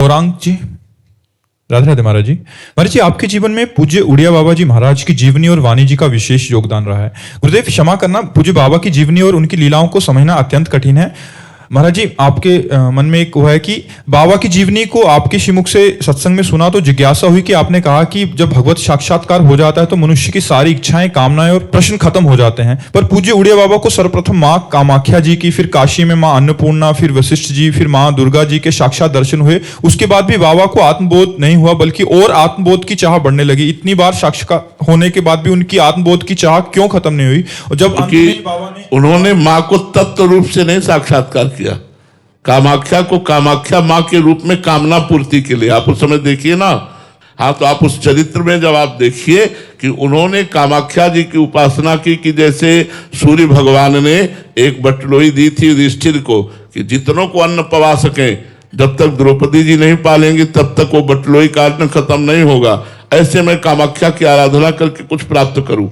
गौरांग जी, राधे राधे महाराज जी। महाराज जी, आपके जीवन में पूज्य उड़िया बाबा जी महाराज की जीवनी और वाणी जी का विशेष योगदान रहा है। गुरुदेव क्षमा करना, पूज्य बाबा की जीवनी और उनकी लीलाओं को समझना अत्यंत कठिन है। महाराज जी, आपके मन में एक वो है कि बाबा की जीवनी को आपके श्रीमुख से सत्संग में सुना तो जिज्ञासा हुई कि आपने कहा कि जब भगवत साक्षात्कार हो जाता है तो मनुष्य की सारी इच्छाएं, कामनाएं और प्रश्न खत्म हो जाते हैं। पर पूज्य उड़िया बाबा को सर्वप्रथम माँ कामाख्या जी की, फिर काशी में माँ अन्नपूर्णा, फिर वशिष्ठ जी, फिर माँ दुर्गा जी के साक्षात दर्शन हुए। उसके बाद भी बाबा को आत्मबोध नहीं हुआ, बल्कि और आत्मबोध की चाह बढ़ने लगी। इतनी बार साक्षात्कार होने के बाद भी उनकी आत्मबोध की चाह क्यों खत्म नहीं हुई? और जब बाबा ने उन्होंने माँ को तत्व रूप से नहीं साक्षात्कार किया, कामाख्या को कामाख्या माँ के रूप में कामना पूर्ति के लिए। आप उस समय देखिए ना। हाँ, तो आप उस चरित्र में जब आप देखिए कि उन्होंने कामाख्या जी की उपासना की कि जैसे सूर्य भगवान ने एक बटलोई दी थी युधिष्ठिर को कि जितनों को अन्न पवा सकें, जब तक द्रौपदी जी नहीं पालेंगी तब तक वो बटलोई का अन्न खत्म नहीं होगा। ऐसे मैं कामाख्या की आराधना करके कुछ प्राप्त करूं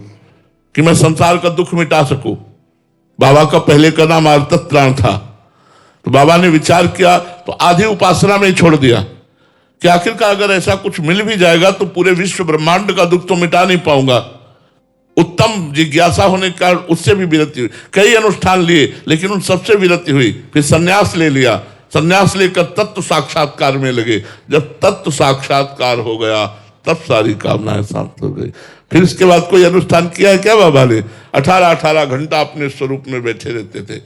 कि मैं संसार का दुख मिटा सकूं। बाबा का पहले का नाम आर्तत्राण था। तो बाबा ने विचार किया तो आधी उपासना में ही छोड़ दिया कि आखिरकार अगर ऐसा कुछ मिल भी जाएगा तो पूरे विश्व ब्रह्मांड का दुख तो मिटा नहीं पाऊंगा। उत्तम जिज्ञासा होने के कारण उससे भी विरति हुई। कई अनुष्ठान लिए लेकिन उन सबसे विरति हुई। फिर संन्यास ले लिया। संन्यास लेकर तत्व साक्षात्कार में लगे। जब तत्व साक्षात्कार हो गया तब सारी कामनाएं शांत हो गई। फिर इसके बाद कोई अनुष्ठान किया है क्या बाबा ने? 18-18 घंटा अपने स्वरूप में बैठे रहते थे।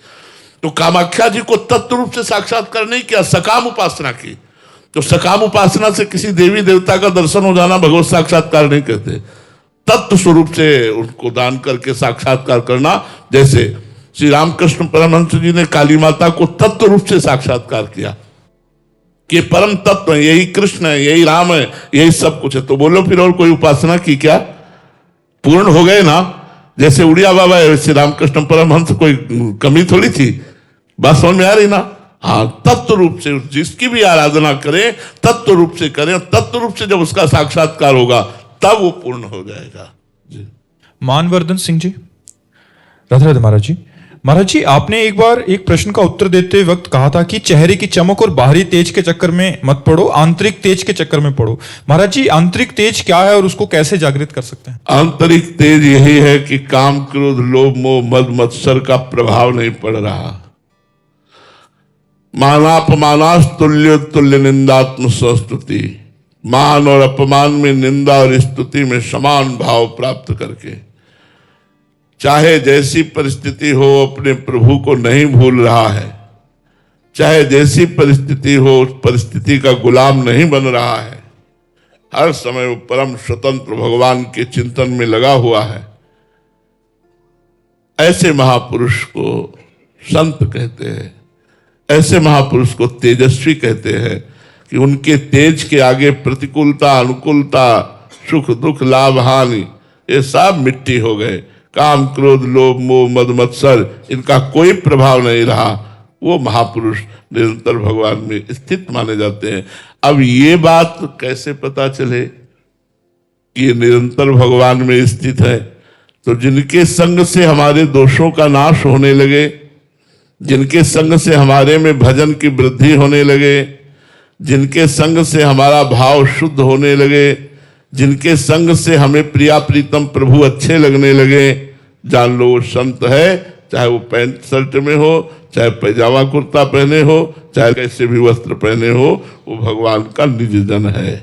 तो कामाख्या जी को तत्व रूप से साक्षात्कार नहीं किया, सकाम उपासना की। तो सकाम उपासना से किसी देवी देवता का दर्शन हो जाना भगवत साक्षात्कार नहीं कहते। तत्व स्वरूप से उनको दान करके साक्षात्कार करना। जैसे श्री रामकृष्ण परमहंस जी ने काली माता को तत्व रूप से साक्षात्कार किया कि परम तत्व है, यही कृष्ण है, यही राम है, यही सब कुछ है। तो बोलो फिर और कोई उपासना की क्या? पूर्ण हो गए ना। जैसे उड़िया बाबा है वैसे रामकृष्ण परमहंस कोई कमी थोड़ी थी। बात समझ में आ रही ना? हाँ, तत्व रूप से जिसकी भी आराधना करें तत्व रूप से करें। तत्व रूप से जब उसका साक्षात्कार होगा तब वो पूर्ण हो जाएगा जी। मानवर्धन सिंह जी, राधे राधे महाराज जी। महाराज जी, आपने एक बार एक प्रश्न का उत्तर देते वक्त कहा था कि चेहरे की चमक और बाहरी तेज के चक्कर में मत पड़ो, आंतरिक तेज के चक्कर में पड़ो। महाराज जी, आंतरिक तेज क्या है और उसको कैसे जागृत कर सकते हैं? आंतरिक तेज यही है कि काम, क्रोध, लोभ, मोह, मद, मत्सर का प्रभाव नहीं पड़ रहा। मानापमानास तुल्य तुल्य निंदात्म संस्तुति। मान और अपमान में, निंदा और स्तुति में समान भाव प्राप्त करके चाहे जैसी परिस्थिति हो अपने प्रभु को नहीं भूल रहा है। चाहे जैसी परिस्थिति हो उस परिस्थिति का गुलाम नहीं बन रहा है। हर समय वो परम स्वतंत्र भगवान के चिंतन में लगा हुआ है। ऐसे महापुरुष को संत कहते हैं। ऐसे महापुरुष को तेजस्वी कहते हैं कि उनके तेज के आगे प्रतिकूलता, अनुकूलता, सुख दुख, लाभ हानि ये सब मिट्टी हो गए। काम, क्रोध, लोभ, मोह, मद, मत्सर इनका कोई प्रभाव नहीं रहा। वो महापुरुष निरंतर भगवान में स्थित माने जाते हैं। अब ये बात कैसे पता चले कि ये निरंतर भगवान में स्थित है? तो जिनके संग से हमारे दोषों का नाश होने लगे, जिनके संग से हमारे में भजन की वृद्धि होने लगे, जिनके संग से हमारा भाव शुद्ध होने लगे, जिनके संग से हमें प्रिया प्रीतम प्रभु अच्छे लगने लगे, जान लो वो संत है। चाहे वो पैंट शर्ट में हो, चाहे पैजामा कुर्ता पहने हो, चाहे कैसे भी वस्त्र पहने हो, वो भगवान का निज जन है।